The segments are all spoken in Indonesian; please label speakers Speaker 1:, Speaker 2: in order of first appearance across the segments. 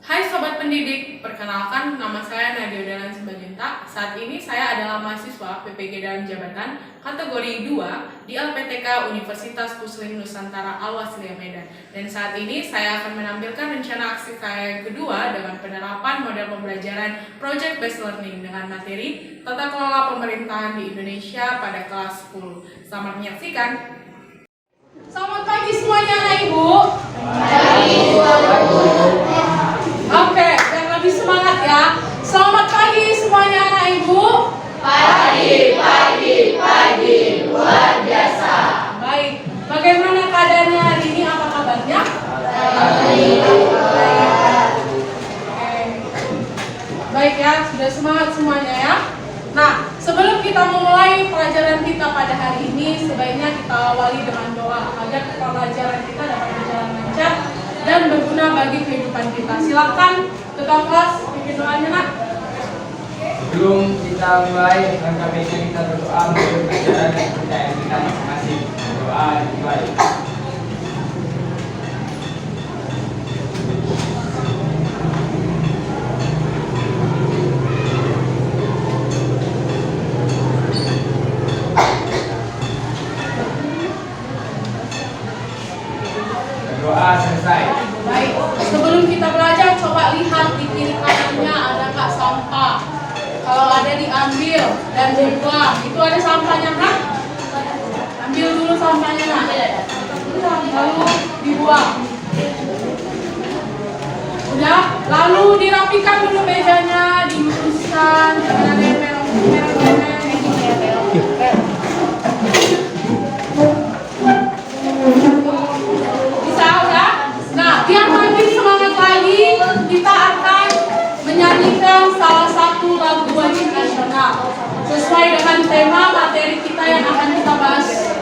Speaker 1: Hai Sobat Pendidik, perkenalkan nama saya Nadia Dahlan Simanjuntak. Saat ini saya adalah mahasiswa PPG dalam jabatan kategori 2 di LPTK Universitas Muslim Nusantara Al-Wasliyah Medan. Dan saat ini saya akan menampilkan rencana aksi saya yang kedua dengan penerapan model pembelajaran Project Based Learning dengan materi Tata Kelola Pemerintahan di Indonesia pada kelas 10. Selamat menyaksikan. Selamat pagi semuanya, Anak Ibu. Oke, biar lebih semangat ya. Selamat pagi semuanya anak ibu.
Speaker 2: Pagi, luar biasa.
Speaker 1: Baik, bagaimana keadaannya hari ini? Apa kabarnya? Baik ya, sudah semangat semuanya ya. Nah, sebelum kita memulai pelajaran kita pada hari ini, sebaiknya kita awali dengan doa agar pelajaran kita dapat berjalan lancar dan berguna bagi kehidupan kita. Silakan ketua kelas pimpin doanya, Nak.
Speaker 3: Sebelum kita mulai, langkah baiknya kita berdoa untuk pelajaran dan kepercayaan kita masing-masing. Doa dimulai. Doa selesai.
Speaker 1: Baik, sebelum kita belajar, coba lihat di kiri kanannya ada nggak sampah. Kalau ada diambil dan dibuang. Itu ada sampahnya kan? Ambil dulu sampahnya, Nak. Lalu dibuang. Udah, lalu dirapikan dulu mejanya, diluruskan, jangan ada yang merah-merah. Bisa udah? Nah, biar makin semangat lagi, kita akan menyanyikan salah satu lagu wajib nasional sesuai dengan tema materi kita yang akan kita bahas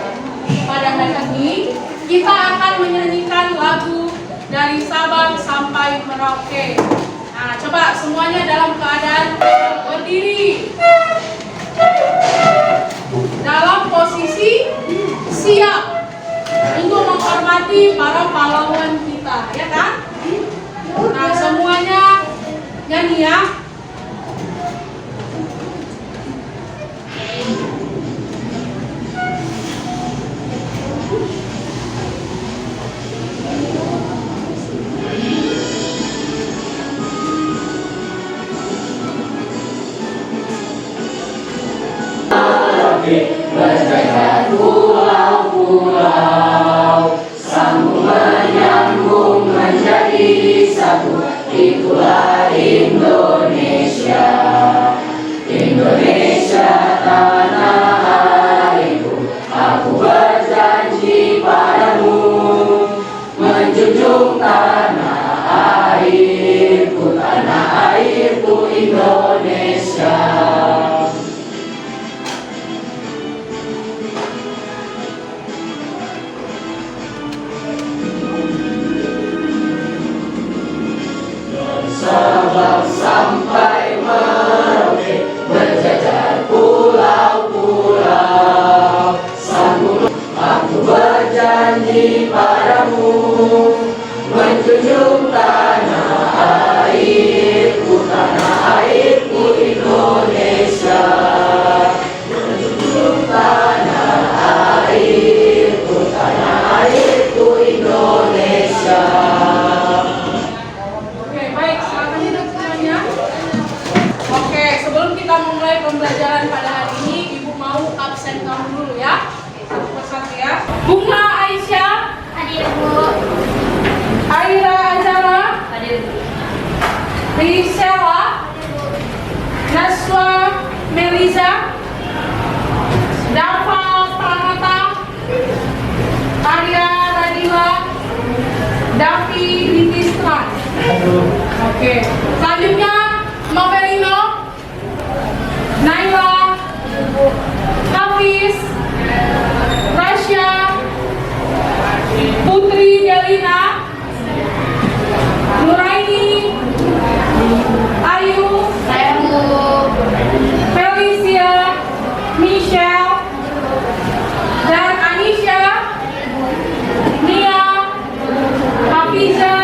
Speaker 1: pada hari ini. Kita akan menyanyikan lagu dari Sabang sampai Merauke. Nah, coba semuanya dalam keadaan berdiri dalam posisi siap untuk menghormati para pahlawan kita, ya kan? Nah, semuanya nyanyi ya.
Speaker 2: Berjalan pulau-pulau, sambung menyambung menjadi satu. Itulah Indonesia, Indonesia tanah airku. Aku berjanji padamu, menjunjung tanah airku Indonesia. Sabang sampai Merauke.
Speaker 1: absen kamu dulu ya. Satu persatu ya. Bunga Aisyah.
Speaker 4: Hadir Bu.
Speaker 1: Aira Azara.
Speaker 4: Hadir Bu.
Speaker 1: Risela. Naswa Meliza. Dafa Pranata. Arya Radila. Davi Ditistran. Oke. Selanjutnya Novelino. Naila. Hafiz. Rasya. Putri Delina. Nuraini. Ayu.
Speaker 4: Saya Bu.
Speaker 1: Felicia. Michelle. Dan Anisha. Nia. Hafiza.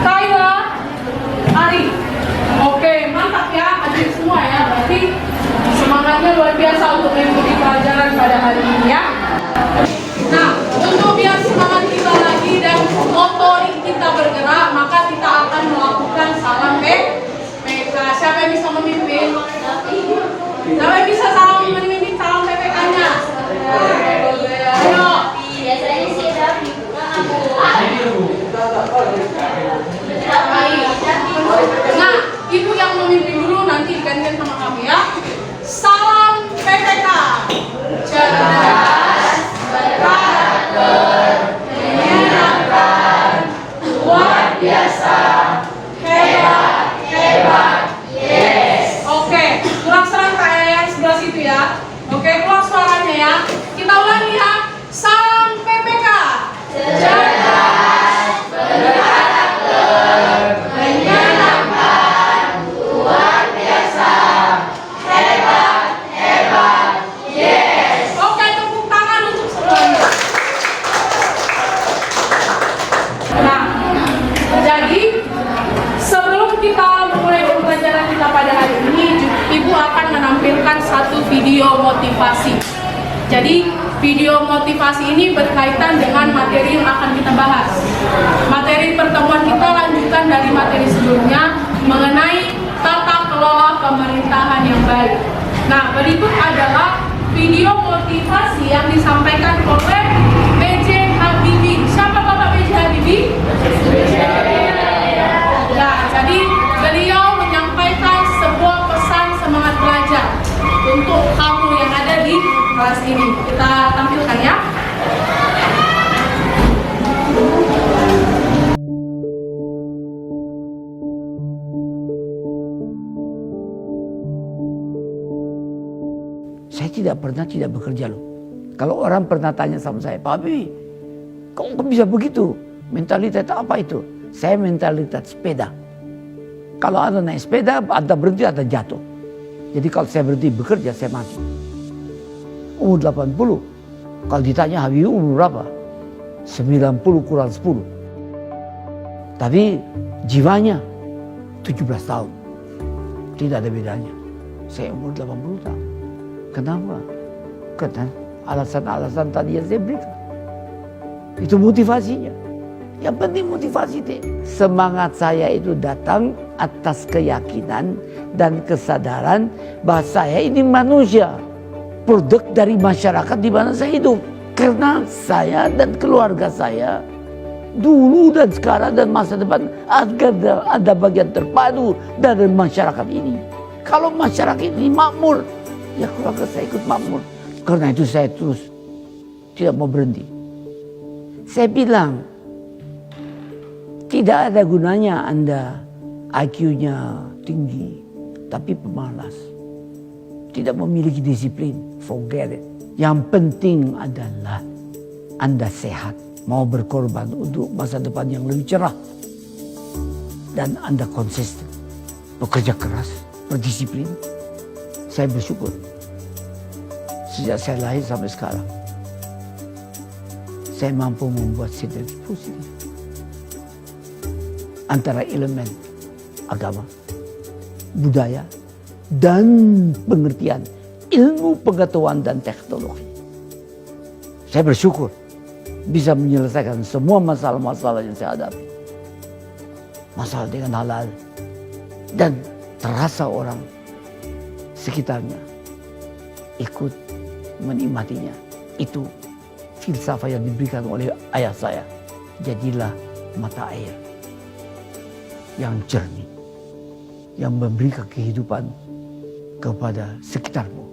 Speaker 1: Kayla. Ari. Oke, mantap ya, adik semua ya. Berarti semangatnya luar biasa untuk mengikuti pelajaran pada hari ini ya. Nah, untuk biar semangat kita lagi dan motorik kita bergerak, maka kita akan melakukan salam PPK. Siapa yang bisa memimpin? Siapa yang bisa memimpin salam PPK-nya? Ayo.
Speaker 4: Biasanya sih Davi.
Speaker 1: Nah, ibu yang memimpin dulu, nanti gantian sama kami ya. Salam PPK. Cerdas, beratur, menyenangkan, luar biasa, hebat, yes. Oke, kurang serang kayak yang sebelah situ ya. Oke, keluar suaranya ya. Kita ulangi ya. Salam PPK. Cerdas, beratur, menyenangkan, luar biasa, hebat, yes. Oke, tepuk tangan untuk semuanya. Nah, jadi sebelum kita memulai pembelajaran kita pada hari ini, Ibu akan menampilkan satu video motivasi. Jadi video motivasi ini berkaitan dengan materi yang akan kita bahas. Materi pertemuan kita lanjutan dari materi sebelumnya mengenai tata kelola pemerintahan yang baik. Nah, berikut adalah video motivasi yang disampaikan oleh B.J. Habibie. Siapa Bapak B.J. Habibie? Nah, jadi beliau menyampaikan sebuah pesan semangat belajar untuk kamu yang ada di kelas ini. Kita tampilkan ya.
Speaker 2: Saya tidak pernah tidak bekerja loh. Kalau orang pernah tanya sama saya, Pak Habibie, kok bisa begitu? Mentalitas apa itu? Saya mentalitas sepeda. Kalau Anda naik sepeda, Anda berhenti, Anda jatuh. Jadi kalau saya berhenti bekerja, saya mati. Umur 80. Kalau ditanya Habibie umur berapa? 90 kurang 10. Tapi jiwanya 17 tahun. Tidak ada bedanya. Saya umur 80 tahun. Kenapa? Karena alasan-alasan tadi yang saya berikan. Itu motivasinya. Yang penting motivasi deh. Semangat saya itu datang atas keyakinan dan kesadaran bahwa saya ini manusia. Produk dari masyarakat di mana saya hidup. Karena saya dan keluarga saya dulu dan sekarang dan masa depan ada bagian terpadu dari masyarakat ini. Kalau masyarakat ini makmur, ya keluarga saya ikut makmur. Karena itu saya terus tidak mau berhenti. Saya bilang, tidak ada gunanya Anda IQ-nya tinggi, tapi pemalas. Tidak memiliki disiplin, forget it. Yang penting adalah Anda sehat, mau berkorban untuk masa depan yang lebih cerah. Dan Anda konsisten, bekerja keras, berdisiplin. Saya bersyukur. Sejak saya lahir sampai sekarang, saya mampu membuat sinergi positif antara elemen agama, budaya, dan pengertian ilmu pengetahuan dan teknologi. Saya bersyukur bisa menyelesaikan semua masalah-masalah yang saya hadapi. Masalah dengan halal dan terasa orang sekitarnya ikut menikmatinya. Itu filsafat yang diberikan oleh ayah saya. Jadilah mata air yang jernih, yang memberikan kehidupan kepada sekitarmu.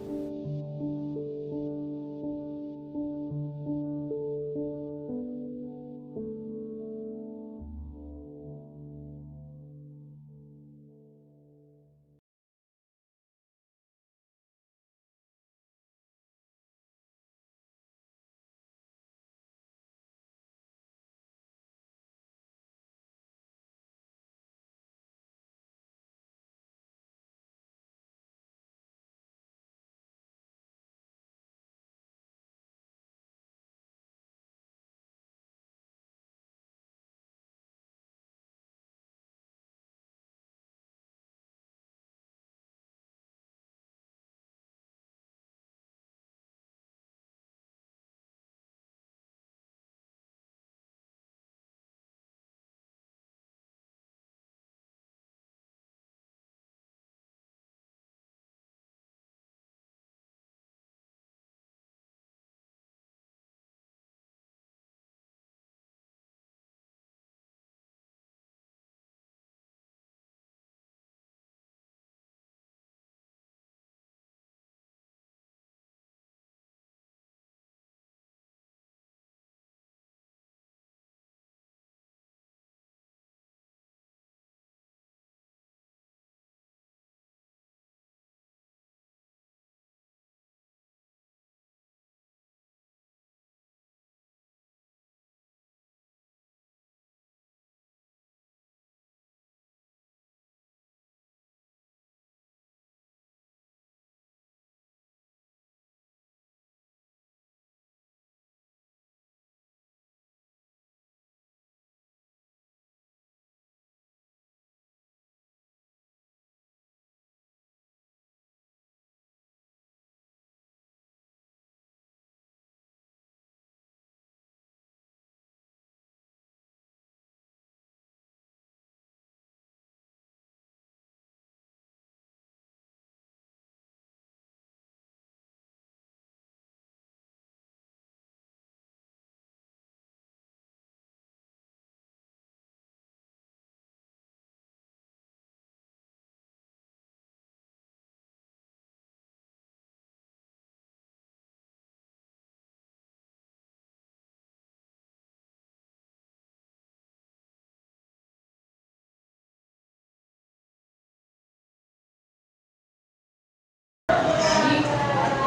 Speaker 1: Jadi,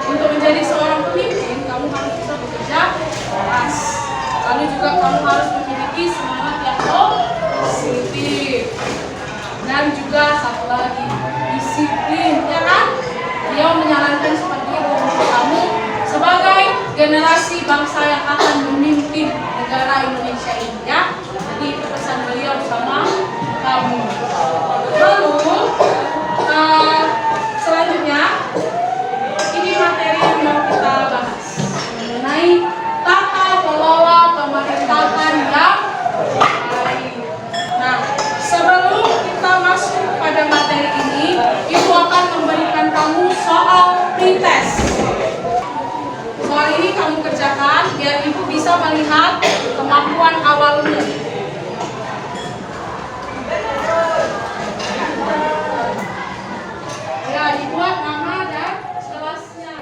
Speaker 1: untuk menjadi seorang pemimpin, kamu harus bisa bekerja keras. Lalu juga kamu harus memiliki semangat yang positif. Dan juga satu lagi, disiplin, ya kan? Dia menyarankan seperti itu untuk kamu sebagai generasi bangsa yang akan memimpin negara Indonesia ini, ya. Jadi itu pesan beliau sama kamu. Lalu, selanjutnya, ini materi yang mau kita bahas mengenai tata kelola pemerintahan yang baik. Nah, sebelum kita masuk pada materi ini, Ibu akan memberikan kamu soal pretest. Soal ini kamu kerjakan biar Ibu bisa melihat kemampuan awalmu. Ya, dibuat nama dan kelasnya.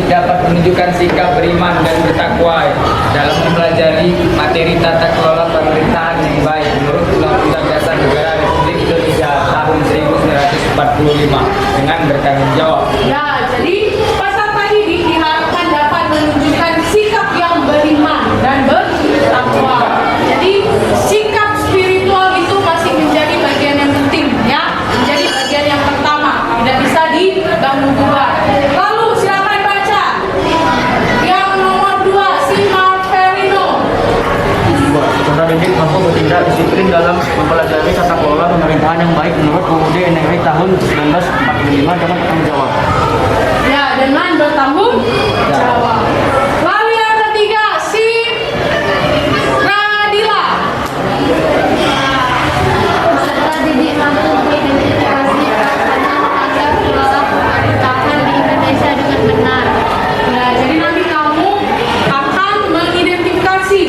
Speaker 3: Kadif dapat menunjukkan sikap beriman dan bertakwa dalam mempelajari materi tata kelola pemerintahan yang baik menurut Undang-Undang Dasar Negara Republik Indonesia tahun 1945 dengan bertanggung jawab.
Speaker 1: Ya, jadi peserta didik diharapkan dapat menunjukkan sikap yang beriman dan bertakwa. Jadi sikap spiritual itu masih menjadi bagian yang penting, ya, menjadi bagian yang pertama, tidak bisa diganggu-gugat. Lalu silakan baca yang nomor 2, si Marvelino.
Speaker 5: Peserta didik mampu bertindak disiplin dalam mempelajari tata kelola pemerintahan yang baik menurut UUD NRI tahun 1945 dengan bertanggung jawab.
Speaker 1: Ya, dengan bertanggung jawab. Lalu yang ketiga, si Radila.
Speaker 4: Peserta didik mampu mengidentifikasi pelaksanaan tata kelola pemerintahan di Indonesia dengan benar.
Speaker 1: Nah, jadi nanti kamu akan mengidentifikasi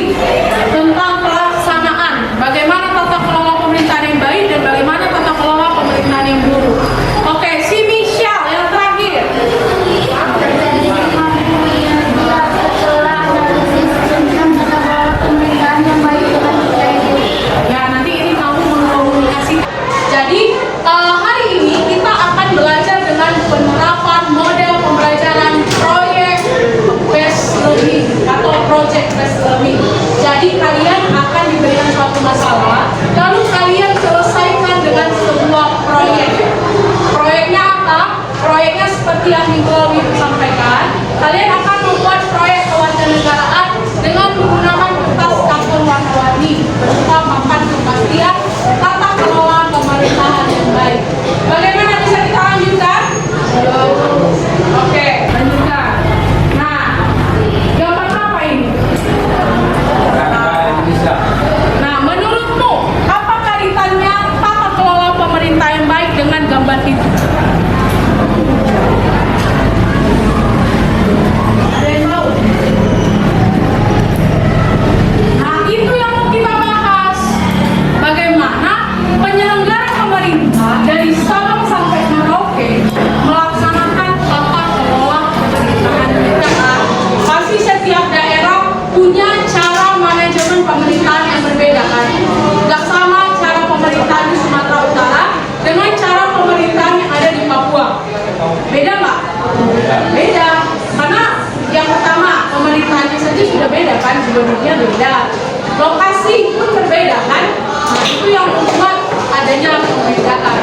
Speaker 1: tentang pelaksanaan bagaimana tata kelola pemerintahan yang baik dan bagaimana tata kelola pemerintahan yang buruk. Oke, si Michelle yang terakhir.
Speaker 4: Peserta didik mampu mengidentifikasi pola analisis tentang tata kelola pemerintahan yang baik dengan percaya diri.
Speaker 1: Ya, nanti ini kamu mengkomunikasikan. Jadi hari ini kita akan belajar dengan penerapan model pembelajaran proyek based learning atau project based learning. Jadi kalian akan diberikan suatu masalah, lalu kalian selesaikan dengan sebuah proyek. Proyeknya apa? Proyeknya seperti yang minggu lalu Ibu sampaikan. Kalian akan membuat proyek kewarganegaraan dengan menggunakan kertas karton warna-warni berupa papan kepastian tata kelola pemerintahan yang baik. Bagaimana bisa kita lanjutkan? Oke, lanjutkan. Nah, gambar apa ini?
Speaker 3: Negara Indonesia.
Speaker 1: Nah, menurutmu apa kaitannya tata kelola pemerintah yang baik dengan gambar itu? Ada yang tahu? Nah, itu yang mau kita bahas. Bagaimana penyelenggara pemerintah dari Sabang sampai Merauke melaksanakan tata kelola pemerintahan mereka. Pasti setiap daerah punya cara manajemen pemerintahan yang berbeda kan? Gak sama cara pemerintahan di Sumatera Utara dengan cara pemerintahan yang ada di Papua. Beda nggak? Beda. Karena yang pertama pemerintahannya saja sudah beda kan, sebenarnya beda. Lokasi pun berbeda kan? Nah, itu yang membuat adanya perbedaan.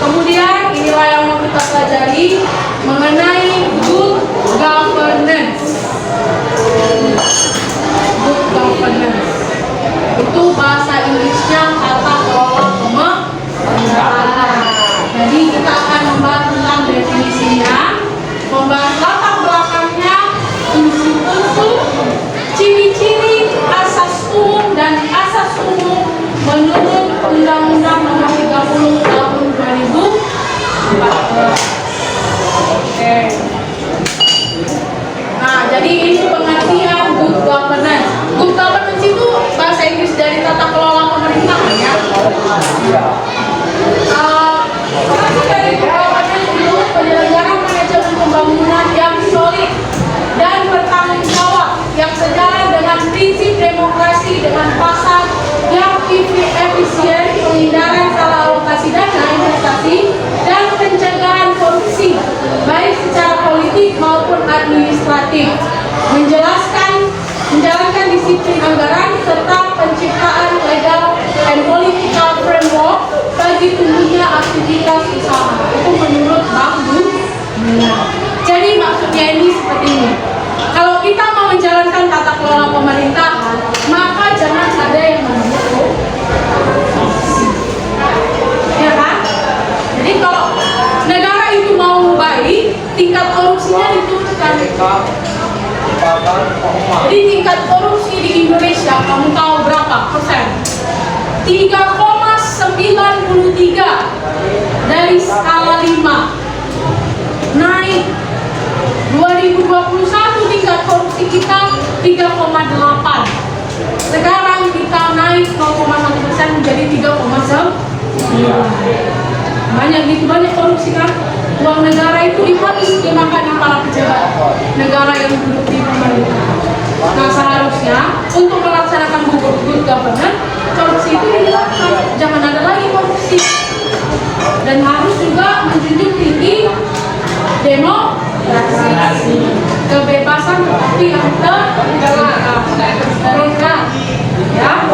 Speaker 1: Kemudian inilah yang mau kita pelajari mengenai good governance. Good governance itu bahasa Inggrisnya tata kelola pemerintahan. Jadi kita akan membahas tentang definisinya, membahas latar belakangnya, unsur-unsur, ciri-ciri, asas umum dan asas umum menurut Undang-Undang Nomor 30 Tahun 2014. Oke. Nah, jadi ini pengertian good governance. Good governance itu bahasa Inggris dari tata kelola pemerintahan ya. Maksud dari good governance itu penyelenggaraan manajemen pembangunan yang solid dan bertanggung jawab yang sejalan dengan prinsip demokrasi dengan pasar yang efisien, penghindaran salah alokasi dana investasi dan pencegahan korupsi baik secara politik maupun administratif, menjalankan disiplin anggaran serta penciptaan legal and political framework bagi tumbuhnya aktivitas usaha. Itu menurut Bang Dunia. Jadi maksudnya ini seperti ini. Kalau kita mau menjalankan tata kelola pemerintahan, maka jangan ada yang namanya korupsi. Ya kan? Jadi kalau negara itu mau baik, tingkat korupsinya diturunkan. Jadi tingkat korupsi di Indonesia, kamu tahu berapa persen? 3,93 dari skala 5. Naik 2021 tingkat korupsi kita 3,8. Sekarang kita naik 0,1% menjadi 3,9. Banyak gitu, banyak korupsi kan. Uang negara itu dihabis dimakan para pejabat. good governance, korupsi itu dihilangkan, jangan ada lagi korupsi. Dan harus juga menjunjung tinggi demokrasi, kebebasan tetapi yang terjaga, ya.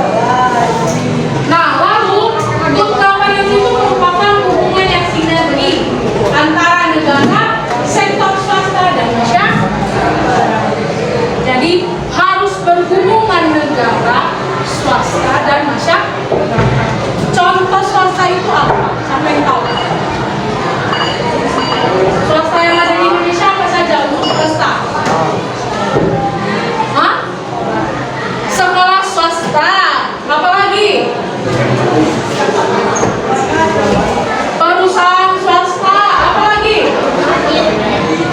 Speaker 1: Nah, lalu good governance itu merupakan hubungan yang sinergi antara negara, sektor swasta dan masyarakat. Jadi harus berhubungan negara, swasta dan masyarakat. Contoh swasta itu apa? Siapa yang tahu? Swasta yang ada di Indonesia apa saja untuk swasta? Hah? Sekolah swasta. Apa lagi? Perusahaan swasta. Apa lagi?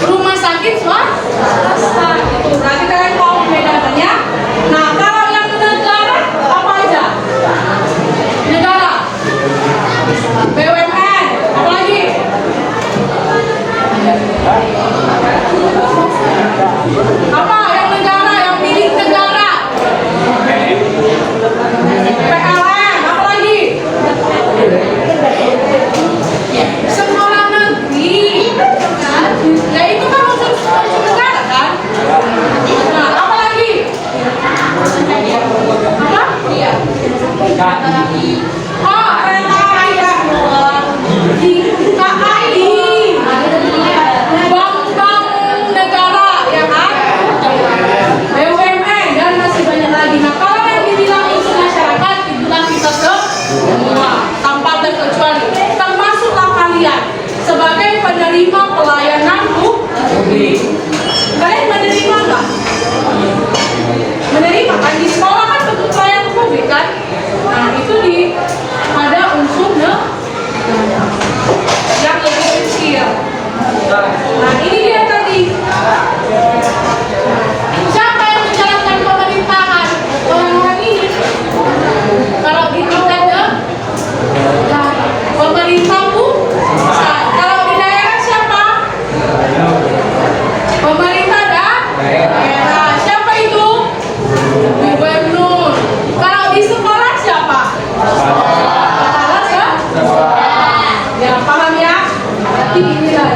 Speaker 1: Rumah sakit swasta. Itu berarti kalian tahu perbedaannya. Nah, kalau yang negara apa aja? Negara. BUMN. Apa lagi? Apa yang negara, yang milik negara? PLN. Apa lagi? Sekolah negeri. Ya itu kan unsur negara kan? Nah, apa lagi? Apa? Oh, kereta raya. KAI. Bank-bank negara, ya kan? BUMN dan masih banyak lagi. Nah, kalau yang dibilang unsur masyarakat, itulah kita semua tanpa terkecuali, termasuklah kalian sebagai penerima pelayanan publik. Kalian menerima nggak? Menerima kan di sekolah kan bentuk pelayanan publik kan? Nah, itu ada unsur yang lebih kecil. Nah, ini dia tadi. Siapa yang menjalankan pemerintahan? Orang-orang ini. Kalau di tingkat pemerintah pusat. Kalau di daerah siapa? Pemerintah daerah. Siapa itu? Gubernur. Kalau di sekolah siapa? Kepala sekolah. Ya, paham ya? Berarti inilah.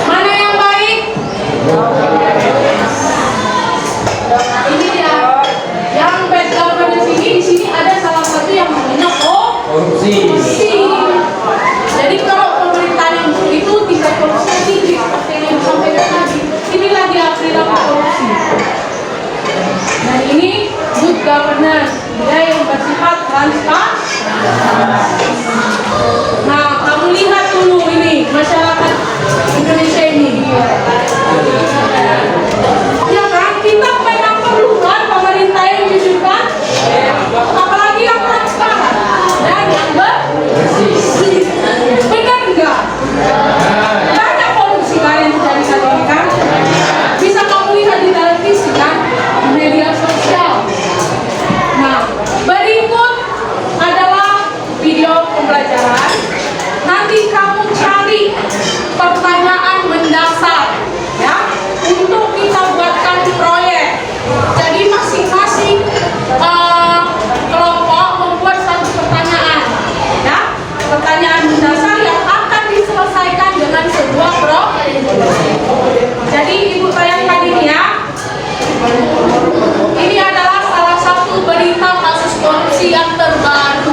Speaker 1: Mana yang baik? Ini dia. Yang bad governance ini di sini ada salah satu yang namanya korupsi. Jadi kalau pemerintahan yang buruk itu tingkat korupsinya tinggi seperti yang disampaikan tadi. Inilah dia perilaku korupsi. Dan ini good governance, dia yang bersifat transparan. Nah, kamu lihat dulu ini masyarakat Indonesia ini. Ya kan, kita memang perlu kan pemerintah yang jujur kan? Apalagi yang transparan dan yang bersih. Benar enggak? Banyak korupsi kan yang terjadi saat ini kan? Bisa kamu lihat di televisi kan? Di media sosial. Nah, berikut adalah video pembelajaran. Nanti kamu cari pertanyaan mendasar ya untuk kita buatkan proyek. Jadi masing-masing kelompok membuat satu pertanyaan ya, pertanyaan mendasar yang akan diselesaikan dengan sebuah proyek. Jadi ibu bayangkan ini ya. Ini adalah salah satu berita kasus korupsi yang terbaru.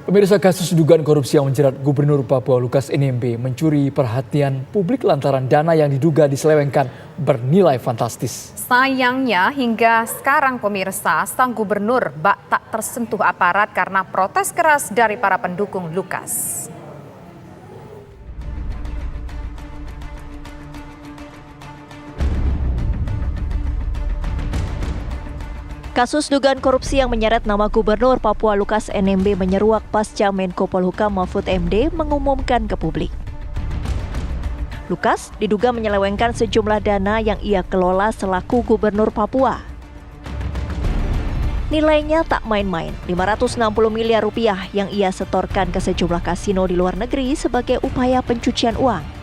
Speaker 6: Pemirsa, kasus dugaan korupsi yang menjerat Gubernur Papua Lukas NMB mencuri perhatian publik lantaran dana yang diduga diselewengkan bernilai fantastis.
Speaker 7: Sayangnya hingga sekarang pemirsa, sang gubernur bak tak tersentuh aparat karena protes keras dari para pendukung Lukas.
Speaker 8: Kasus dugaan korupsi yang menyeret nama Gubernur Papua Lukas NMB menyeruak pasca Menko Polhukam Mahfud MD mengumumkan ke publik. Lukas diduga menyelewengkan sejumlah dana yang ia kelola selaku Gubernur Papua. Nilainya tak main-main, 560 miliar rupiah yang ia setorkan ke sejumlah kasino di luar negeri sebagai upaya pencucian uang.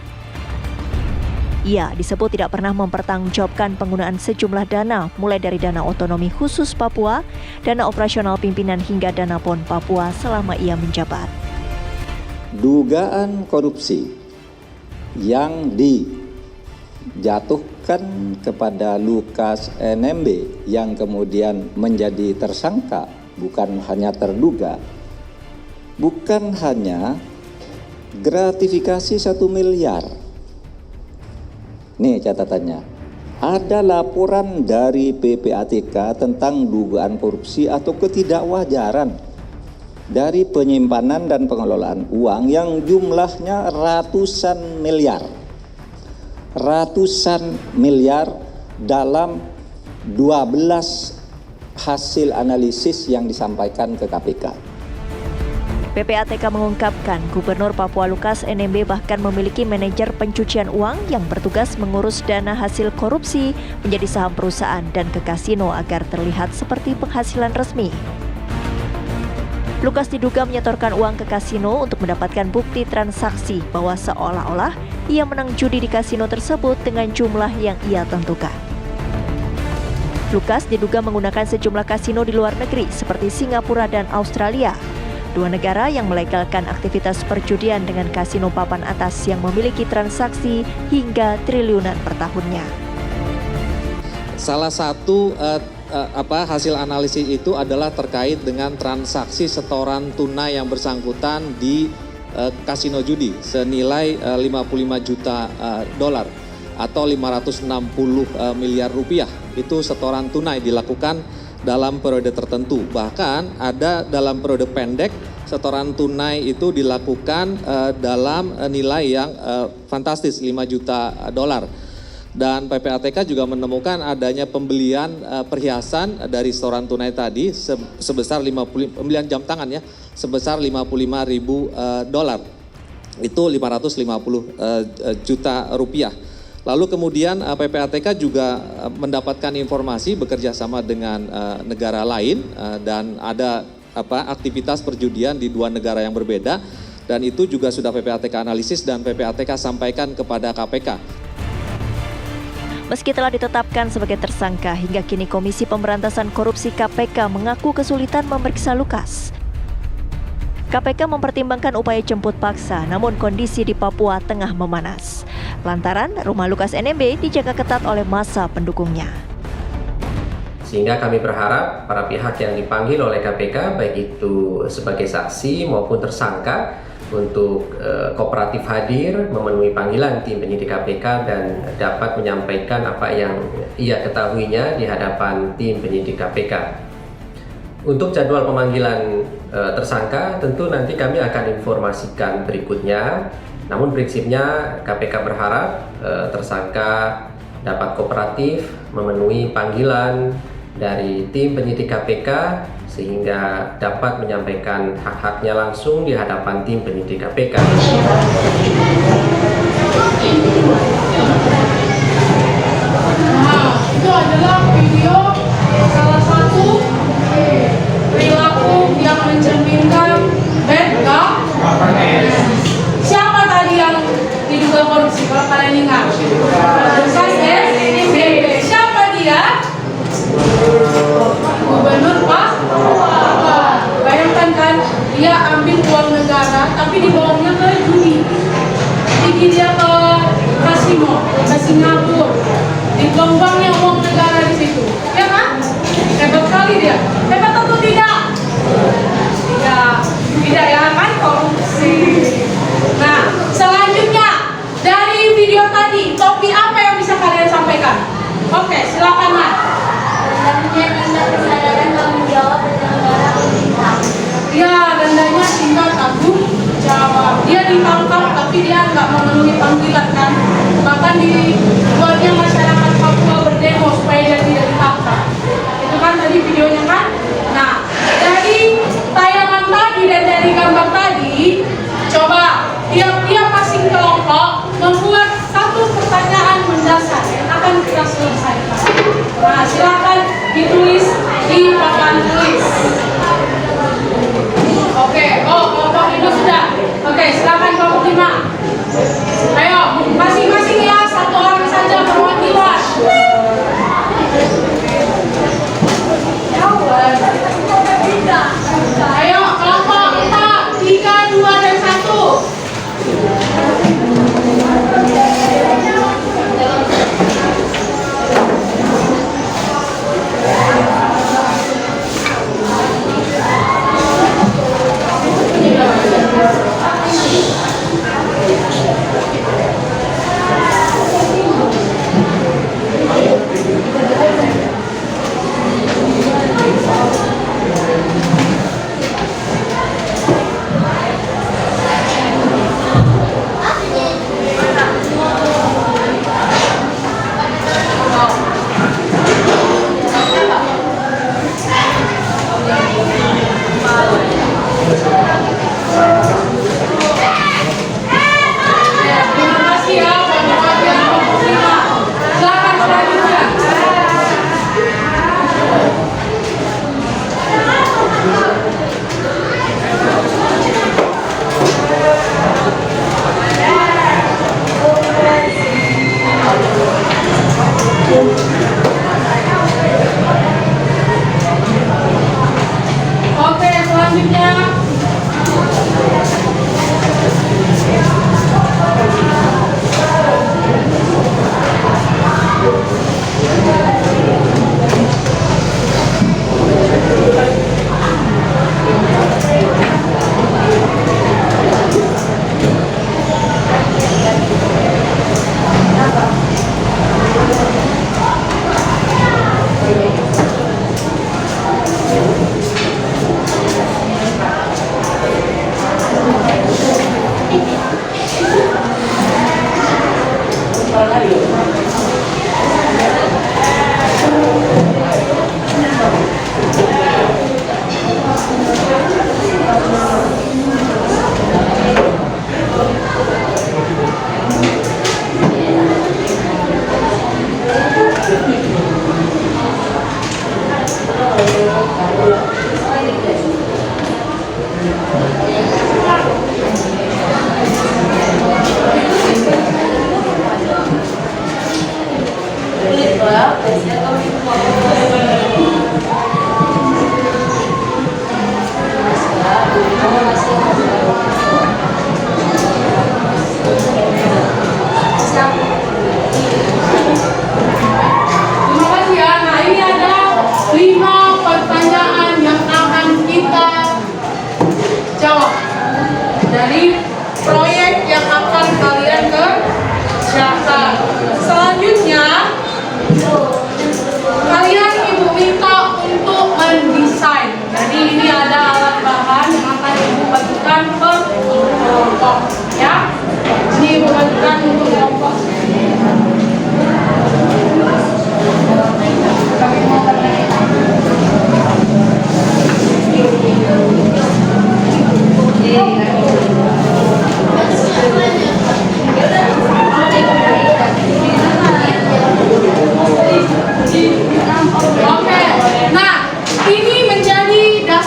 Speaker 8: Ia disebut tidak pernah mempertanggungjawabkan penggunaan sejumlah dana, mulai dari dana otonomi khusus Papua, dana operasional pimpinan hingga dana PON Papua selama ia menjabat.
Speaker 9: Dugaan korupsi yang dijatuhkan kepada Lukas NMB yang kemudian menjadi tersangka, bukan hanya terduga, bukan hanya gratifikasi 1 miliar. Nih catatannya, ada laporan dari PPATK tentang dugaan korupsi atau ketidakwajaran dari penyimpanan dan pengelolaan uang yang jumlahnya ratusan miliar dalam 12 hasil analisis yang disampaikan ke KPK.
Speaker 8: PPATK mengungkapkan Gubernur Papua Lukas NMB bahkan memiliki manajer pencucian uang yang bertugas mengurus dana hasil korupsi menjadi saham perusahaan dan ke kasino agar terlihat seperti penghasilan resmi. Lukas diduga menyetorkan uang ke kasino untuk mendapatkan bukti transaksi bahwa seolah-olah ia menang judi di kasino tersebut dengan jumlah yang ia tentukan. Lukas diduga menggunakan sejumlah kasino di luar negeri seperti Singapura dan Australia. Dua negara yang melegalkan aktivitas perjudian dengan kasino papan atas yang memiliki transaksi hingga triliunan per tahunnya.
Speaker 10: Salah satu hasil analisis itu adalah terkait dengan transaksi setoran tunai yang bersangkutan di kasino judi senilai 55 juta dolar atau 560 miliar rupiah. Itu setoran tunai dilakukan dalam periode tertentu. Bahkan ada dalam periode pendek setoran tunai itu dilakukan dalam nilai yang fantastis 5 juta dolar. Dan PPATK juga menemukan adanya pembelian perhiasan dari setoran tunai tadi sebesar pembelian jam tangan ya sebesar 55.000 dolar. Itu 550 juta rupiah. Lalu kemudian PPATK juga mendapatkan informasi bekerja sama dengan negara lain dan ada aktivitas perjudian di dua negara yang berbeda, dan itu juga sudah PPATK analisis dan PPATK sampaikan kepada KPK.
Speaker 8: Meski telah ditetapkan sebagai tersangka, hingga kini Komisi Pemberantasan Korupsi KPK mengaku kesulitan memeriksa Lukas. KPK mempertimbangkan upaya jemput paksa, namun kondisi di Papua tengah memanas. Lantaran rumah Lukas NMB dijaga ketat oleh massa pendukungnya.
Speaker 11: Sehingga kami berharap para pihak yang dipanggil oleh KPK, baik itu sebagai saksi maupun tersangka, untuk kooperatif hadir, memenuhi panggilan tim penyidik KPK dan dapat menyampaikan apa yang ia ketahuinya di hadapan tim penyidik KPK. Untuk jadwal pemanggilan tersangka, tentu nanti kami akan informasikan berikutnya. Namun prinsipnya KPK berharap tersangka dapat kooperatif, memenuhi panggilan dari tim penyidik KPK sehingga dapat menyampaikan hak-haknya langsung di hadapan tim penyidik KPK.
Speaker 1: Nah, itu adalah video salah satu perilaku yang mencerminkan bad luck. Siapa tadi yang diduga korupsi? Kalau kalian ingat, Lukas NMB. Siapa dia? Gubernur Papua. Bayangkan kan, dia ambil uang negara tapi dibawanya ke judi, pergi dia ke kasino, ke Singapura, dibuang-buangnya uang negara di situ, ya kan? Hebat kali dia. Hebat atau tidak? Tidak ya kan, korupsi. Nah, selanjutnya dari video tadi, topik apa yang bisa kalian sampaikan? Oke, silakan Mas.
Speaker 4: Tingkat kesadaran tanggung jawab penyelenggara pemerintah.
Speaker 1: Ya, rendahnya tingkat tanggung jawab. Dia ditangkap tapi dia nggak memenuhi panggilan kan. Bahkan dibuatnya masyarakat Papua berdemo supaya dia tidak ditangkap. Itu kan tadi videonya kan. Nah, dari tayangan tadi dan dari gambar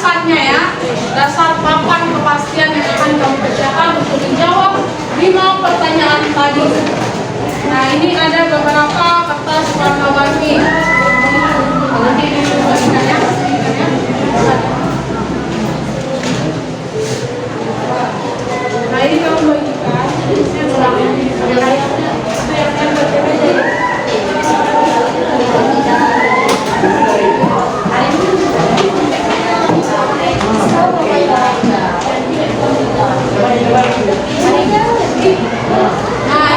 Speaker 1: dasarnya ya, dasar papan kepastian yang akan kamu kerjakan untuk menjawab 5 pertanyaan tadi. Nah, ini ada beberapa kertas warna-warni. Nanti dibagikan ya. Nah, ini kamu bagikan. Nah,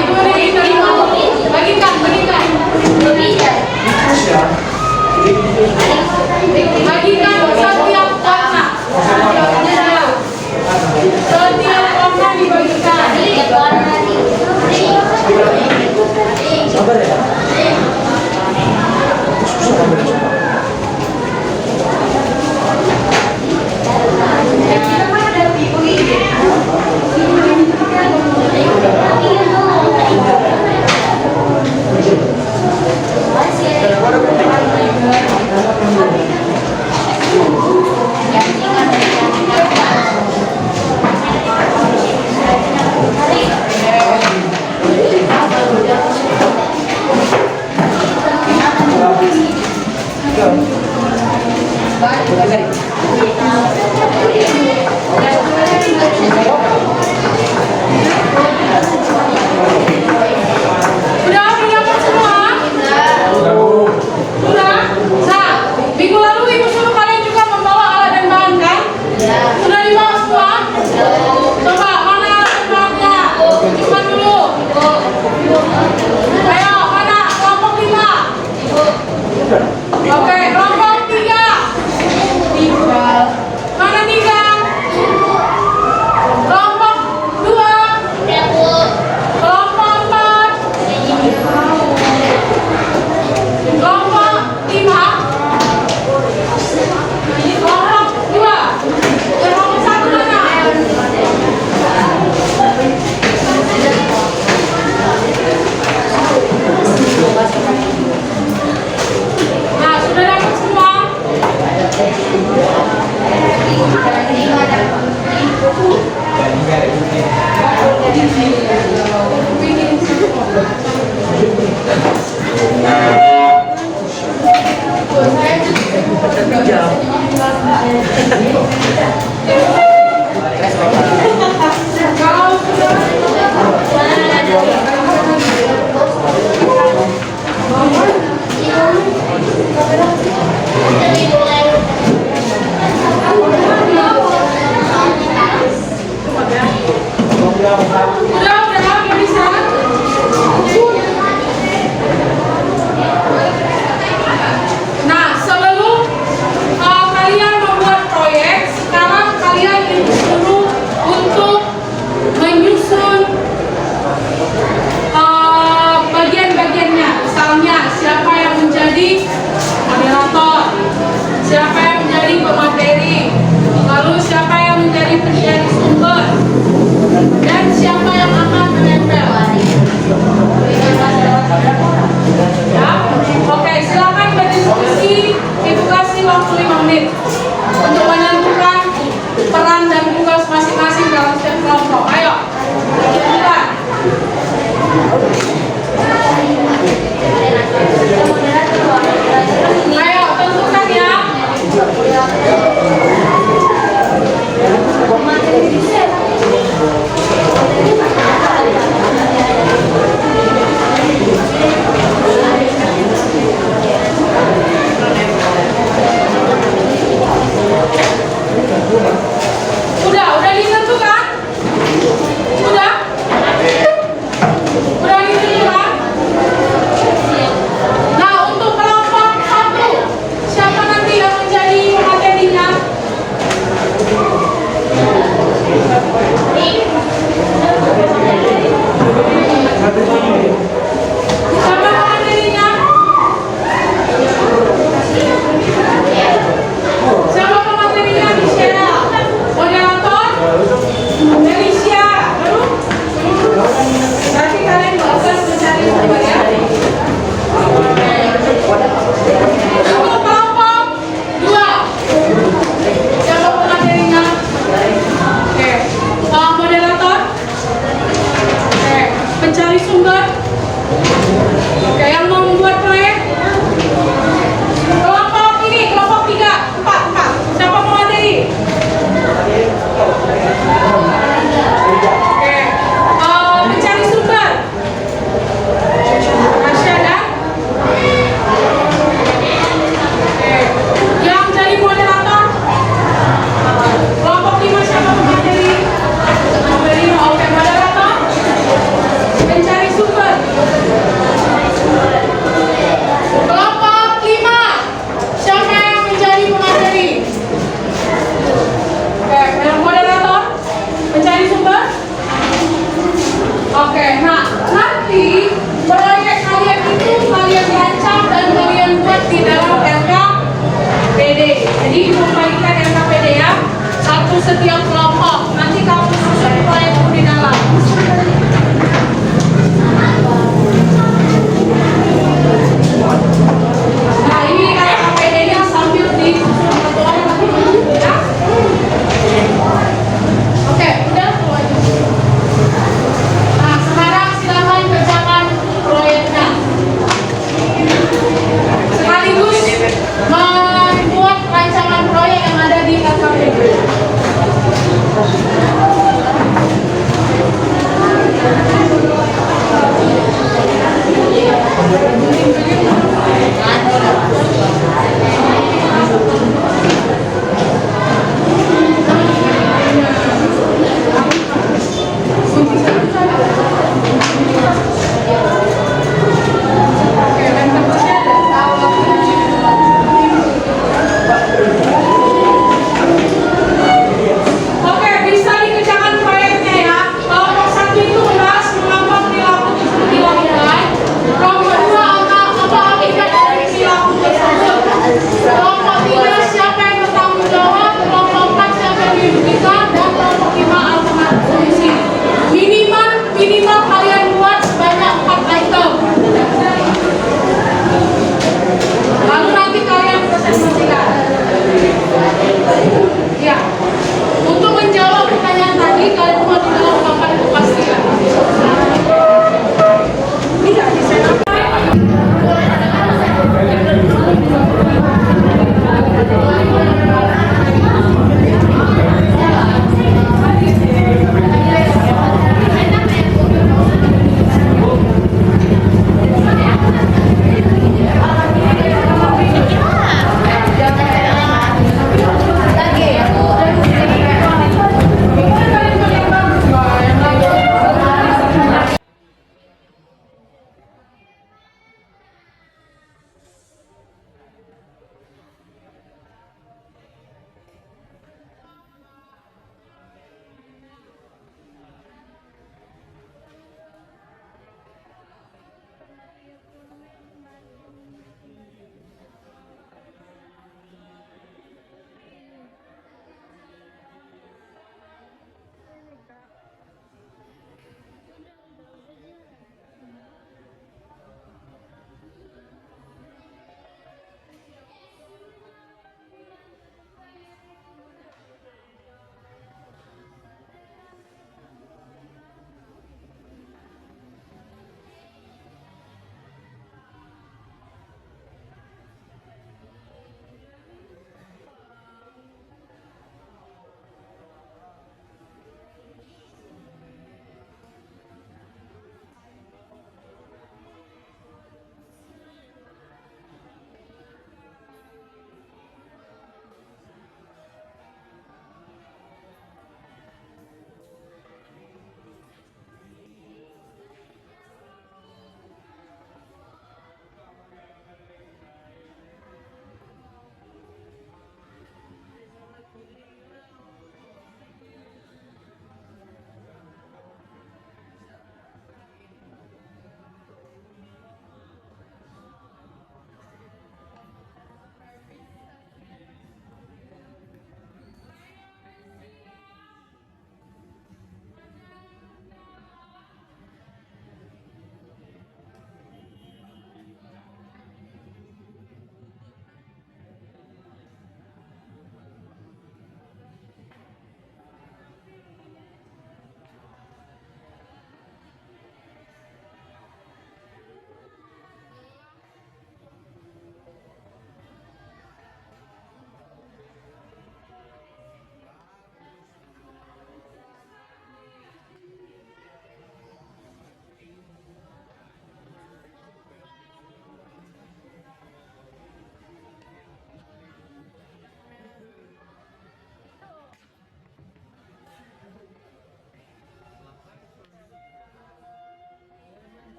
Speaker 1: itu ada yang terima. Bagikan. Bagikan setiap warna. Setiap warna dibagikan.
Speaker 5: Sabar ya.
Speaker 1: Nah, sebelum kalian membuat proyek, sekarang kalian disuruh untuk menyusun bagian-bagiannya. Misalnya, siapa yang menjadi moderator, siapa yang menjadi pemateri, lalu siapa yang menjadi penjadi sumber, dan siapa yang akan menempel. Ya, oke, silakan berdiskusi. Ibu kasih waktu 5 menit untuk menentukan peran dan tugas masing-masing dalam setiap kelompok. Ayo, silakan. Ayo, tentukan ya. setiap kelompok. Nanti kamu susun proyek di dalam. Nah, ini kayak KPD-nya sambil disusun satu orang lagi ya. Oke, udah semuanya. Nah, sekarang silakan kerjakan proyeknya. Sekaligus membuat rancangan proyek yang ada di KKPD.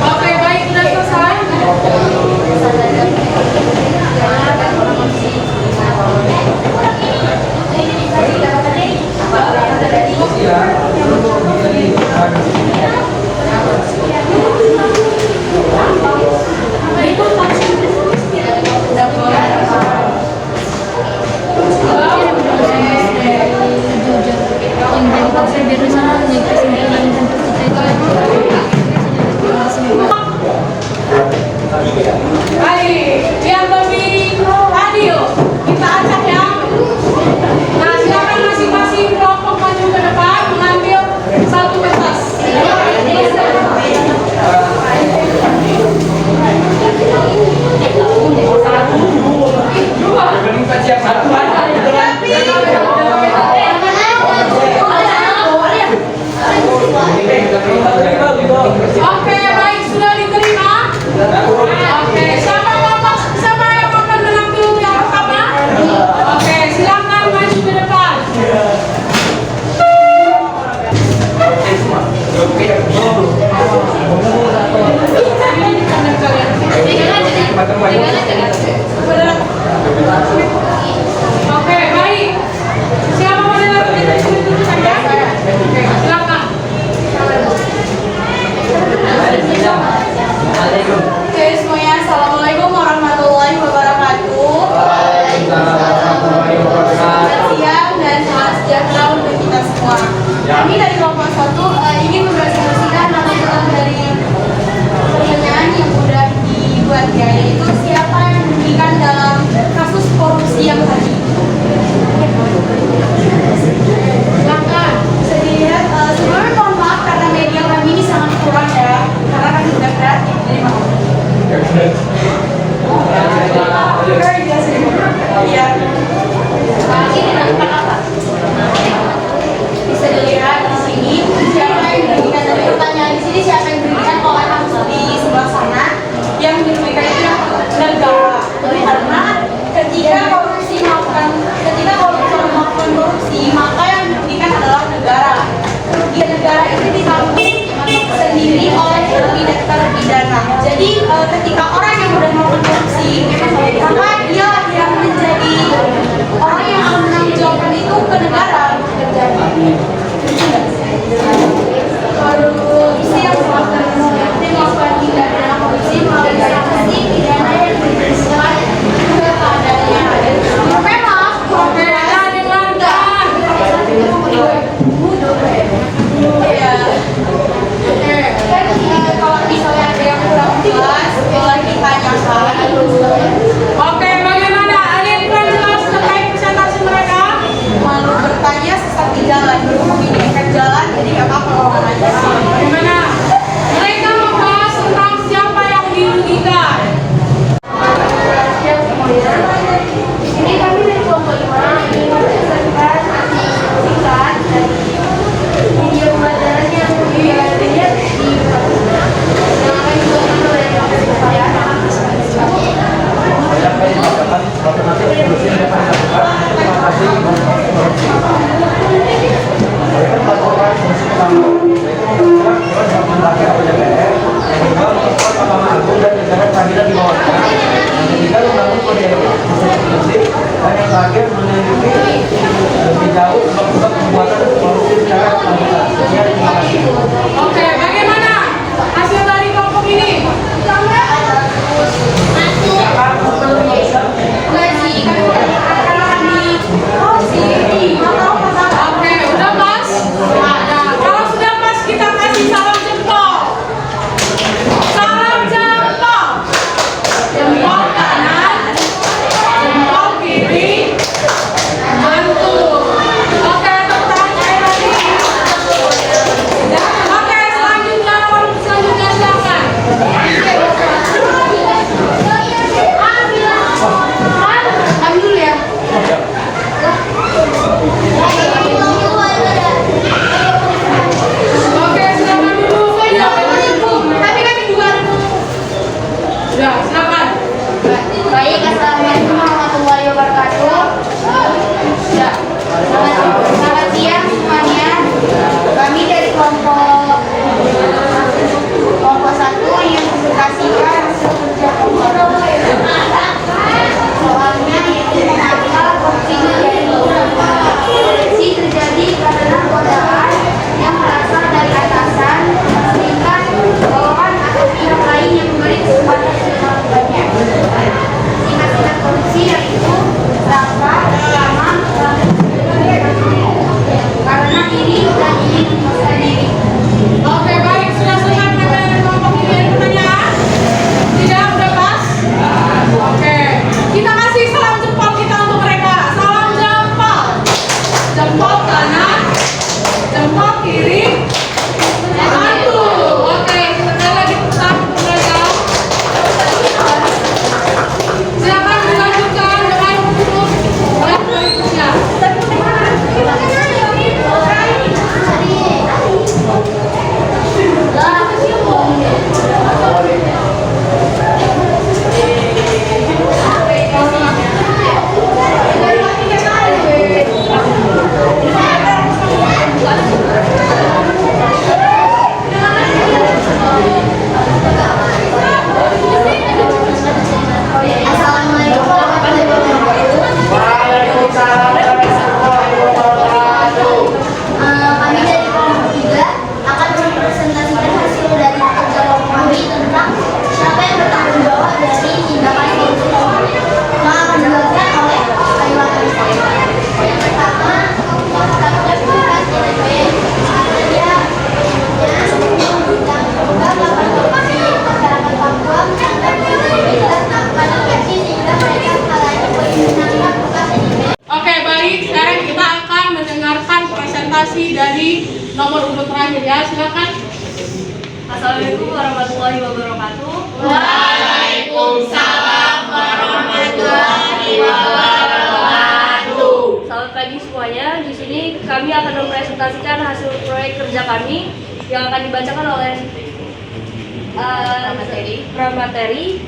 Speaker 1: Oke, baik, sudah selesai. Baik, yang lebih adil kita acak ya. Nah, silakan masing-masing kelompok maju ke depan mengambil satu kertas. Oke, baik, sudah diterima. Oke, siapa yang akan mengambil yang pertama? Oke, silakan maju ke depan. Oke, baik. Siapa mau dengar kita dulu saja? Oke, silakan.
Speaker 4: Oke semuanya, assalamualaikum warahmatullahi wabarakatuh. Selamat siang dan selamat sejahtera untuk kita semua. Kami dari kelompok 1 ingin mendiskusikan lanjutan dari pertanyaan yang sudah dibuat ya, yaitu siapa yang dirugikan dalam kasus korupsi yang tadi. Silakan. Bisa dilihat sebelumnya mohon maaf karena media kami ini sangat kurang ya, karena kami sudah kreatif. Jadi maaf. Iya. Bisa dilihat di sini siapa yang dirugikan dari pertanyaan di sini, siapa yang dirugikan kalau harus di sebelah sana yang dirugikan itu yang negara, karena ketika koruptor melakukan korupsi maka yang dirugikan adalah negara. Kerugian negara itu ditanggung sendiri oleh terpidana. Jadi ketika orang yang sudah melakukan korupsi maka dia yang menjadi orang yang akan menanggung jawabkan itu ke negara. Korupsi yang melakukan tindak pidana korupsi melalui sanksi pidana yang diberikan kepadanya. Memang
Speaker 1: Pembeda dengarkan.
Speaker 4: ya. Kalau misalnya ada yang kurang jelas, boleh ditanyakan.
Speaker 1: Oke, bagaimana? Ada yang kurang jelas terkait presentasi mereka?
Speaker 4: Malu bertanya sesat di jalan, belum memilihkan jalan, jadi nggak apa-apa kalau nggak nanya.
Speaker 1: Bagaimana? Mereka membahas tentang siapa yang dirugikan.
Speaker 4: Siap semuanya. Di sini kami dari kelompok 5 ingin berdasarkan hasil singkat dari video pembelajaran yang dilihat di yang akan dilakukan oleh kelompok saya. warahmatullahi wabarakatuh.
Speaker 1: Waalaikumsalam warahmatullahi wabarakatuh.
Speaker 4: Selamat pagi semuanya. Di sini kami akan mempresentasikan hasil proyek kerja kami yang akan dibacakan oleh Pramateri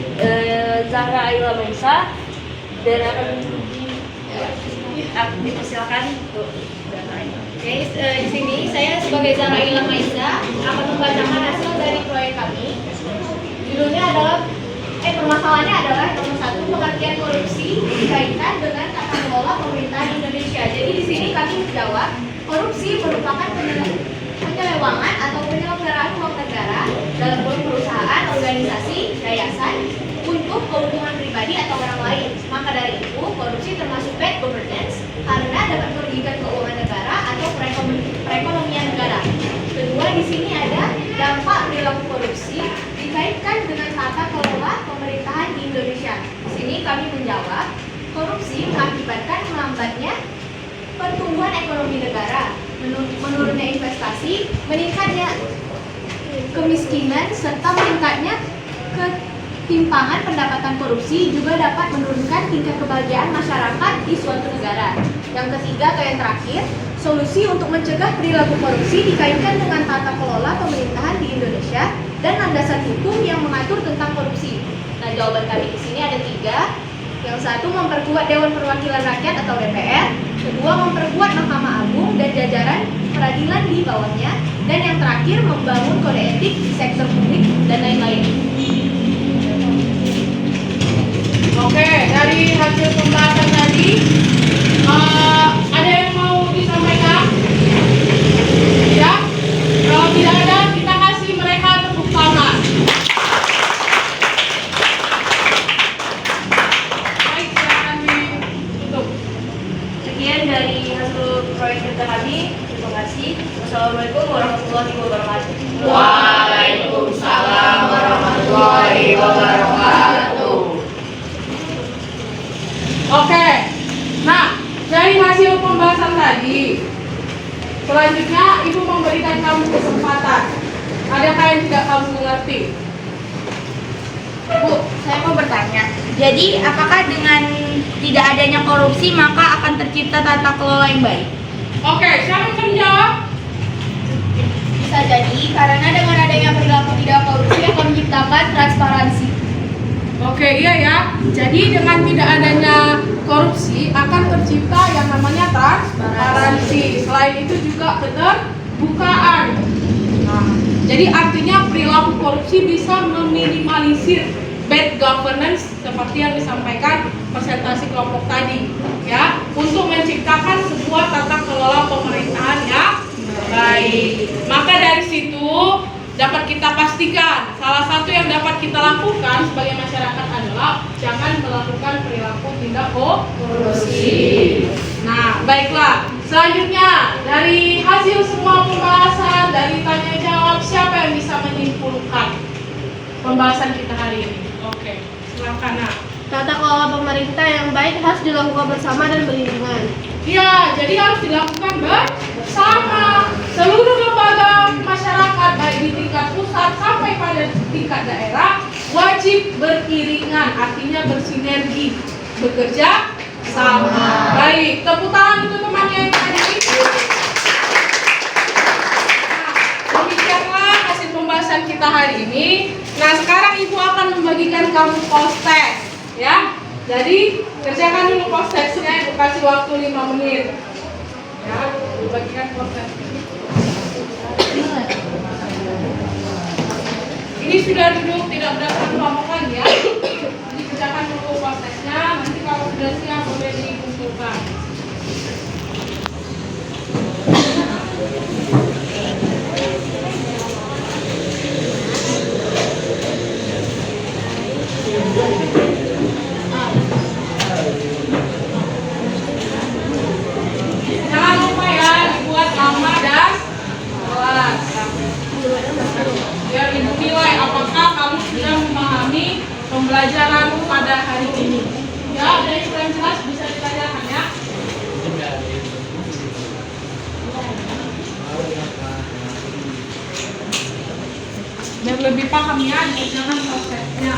Speaker 4: Zahra Aila Maisa dan akan dipersilakan untuk
Speaker 12: Guys, di sini saya sebagai Zahra Aila Maisa akan membacakan hasil dari proyek kami. Judulnya adalah permasalahannya adalah nomor 1, pengertian korupsi dikaitkan dengan tata kelola pemerintahan Indonesia. Jadi di sini kami menjawab korupsi merupakan penyelewangan atau penyelenggaraan uang negara dalam perusahaan, organisasi, yayasan untuk keuntungan pribadi atau orang lain. Maka dari itu, korupsi termasuk bad governance karena dapat merugikan keuangan negara atau perekonomian negara. Kedua, di sini ada dampak perilaku korupsi dikaitkan dengan tata kelola pemerintahan di Indonesia. Di sini kami menjawab, korupsi mengakibatkan melambatnya pertumbuhan ekonomi negara, menurunnya investasi, meningkatnya kemiskinan, serta meningkatnya ketimpangan pendapatan. Korupsi juga dapat menurunkan tingkat kebahagiaan masyarakat di suatu negara. Yang ketiga atau yang terakhir, solusi untuk mencegah perilaku korupsi dikaitkan dengan tata kelola pemerintahan di Indonesia dan landasan hukum yang mengatur tentang korupsi. Nah, jawaban kami di sini ada 3. Yang satu, memperkuat Dewan Perwakilan Rakyat atau DPR. Kedua, memperkuat Mahkamah Agung dan jajaran peradilan di bawahnya. Dan yang terakhir, membangun kode etik di sektor publik dan lain-lain.
Speaker 1: Oke, dari hasil pembahasan tadi, ada yang mau disampaikan? Ya? Kalau tidak ada, kita kasih mereka tepuk tangan. Baik, silakan ditutup.
Speaker 4: Sekian dari hasil proyek kerja kami. Terima kasih. Wassalamualaikum warahmatullahi wabarakatuh.
Speaker 1: Waalaikumsalam warahmatullahi wabarakatuh. Oke, nah dari hasil pembahasan tadi, selanjutnya Ibu memberikan kamu kesempatan. Adakah yang tidak kamu mengerti?
Speaker 12: Bu, saya mau bertanya. Jadi, apakah dengan tidak adanya korupsi maka akan tercipta tata kelola yang baik?
Speaker 1: Oke, siapa yang menjawab?
Speaker 12: Bisa jadi karena dengan adanya perilaku tidak korupsi akan menciptakan transparansi.
Speaker 1: Oke, iya ya. Jadi dengan tidak adanya korupsi akan tercipta yang namanya transparansi. Selain itu juga keterbukaan. Nah, jadi artinya perilaku korupsi bisa meminimalisir bad governance seperti yang disampaikan presentasi kelompok tadi, ya, untuk menciptakan sebuah tata kelola pemerintahan yang baik. Maka dari situ dapat kita pastikan salah satu yang dapat kita lakukan sebagai masyarakat adalah jangan melakukan perilaku tidak korupsi. Nah, baiklah. Selanjutnya dari hasil semua pembahasan, dari tanya jawab, siapa yang bisa menyimpulkan pembahasan kita hari ini? Oke, silakan. Nah,
Speaker 12: Tata kelola pemerintah yang baik harus dilakukan bersama dan beriringan.
Speaker 1: ya, jadi harus dilakukan bersama. Seluruh lembaga masyarakat baik di tingkat pusat sampai pada tingkat daerah wajib beriringan, artinya bersinergi, bekerja sama. Baik, tepuk tangan untuk temannya yang tadi. Nah, demikianlah hasil pembahasan kita hari ini. Nah, sekarang Ibu akan membagikan kamu post-test, ya. Jadi kerjakan dulu post-testnya, Ibu kasih waktu 5 menit. Ya, dibagikan post-test. Ini sudah duduk, tidak berdasarkan kelompok lagi ya. Jadi kerjakan dulu post-testnya, nanti kalau sudah siap boleh dikumpulkan. Jangan lupa ya, dibuat nama dan kelas. Biar Ibu nilai apakah kamu sudah memahami pembelajaran pada hari ini. Ya, ada yang kurang jelas bisa ditanyakan ya. Biar lebih paham ya, jangan prosesnya.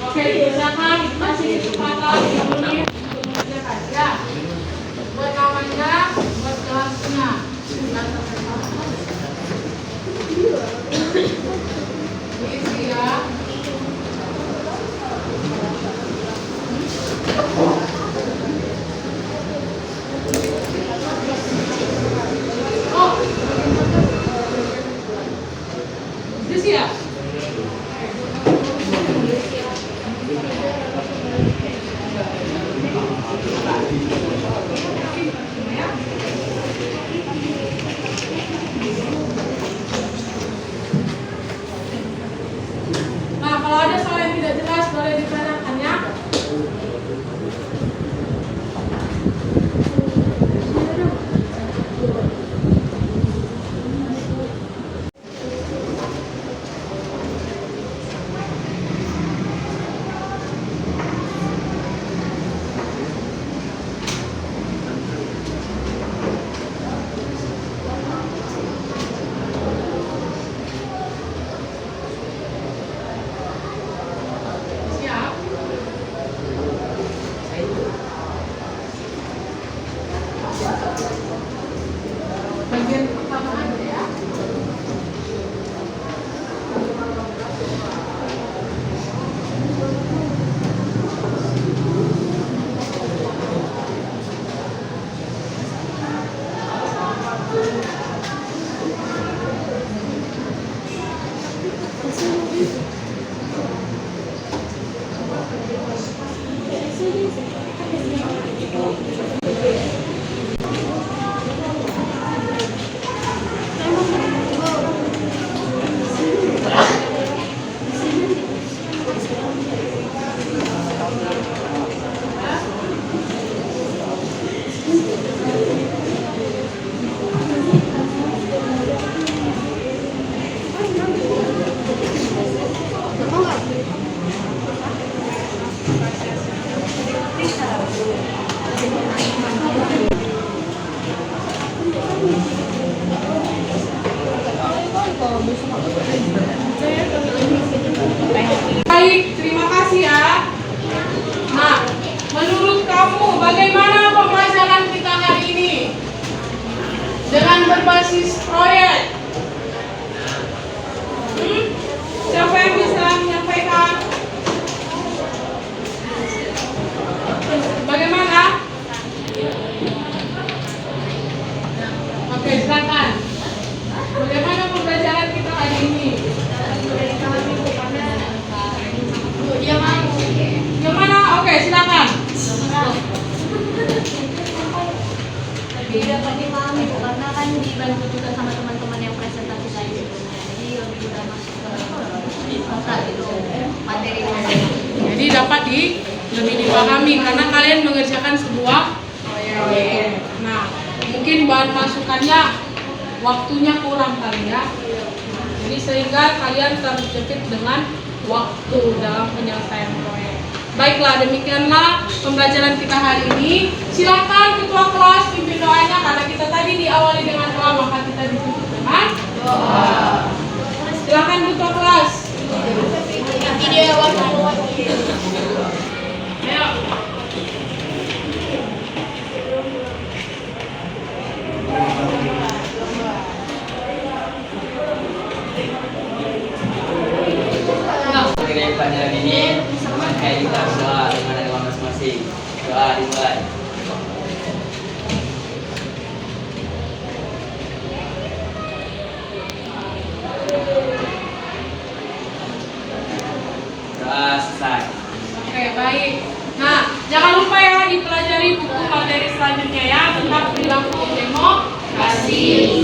Speaker 1: Oke, silakan kasih kesempatan 3 menit untuk mengerjakan ya. Buat namanya, buat kelasnya. Diisi ya. Oh, diisi ya. Nah, kalau ada soal yang tidak jelas boleh ditanyakan ya. Siap. Bagian pertama aja ya. Baik, terima kasih ya. Nah, menurut kamu bagaimana pembelajaran kita hari ini? Dengan berbasis proyek. Siapa yang bisa menyampaikan? Bagaimana? Oke, silakan. Bagaimana pembelajaran kita hari ini? Yang mana? Oke, silakan.
Speaker 12: Lebih dapat dipahami karena kan dibantu juga sama teman-teman yang presentasi tadi sebelumnya. Jadi lebih mudah masuk ke materi.
Speaker 1: Jadi dapat lebih dipahami karena kalian mengerjakan sebuah proyek. Nah, mungkin bahan masukannya waktunya kurang kali ya. Jadi sehingga kalian terjepit dengan waktu dalam penyelesaian proyek. Baiklah, demikianlah pembelajaran kita hari ini. Silakan ketua kelas pimpin doanya karena kita tadi diawali dengan doa, maka kita ditutup dengan doa. Silakan ketua kelas.
Speaker 12: Nanti dia waktu.
Speaker 1: Ayo.
Speaker 3: Materi pelajaran ini kayak kita berdoa dengan agama masing-masing. Doa dimulai. Doa selesai.
Speaker 1: Oke, baik. Nah, jangan lupa ya dipelajari buku materi selanjutnya ya tentang perilaku demokrasi.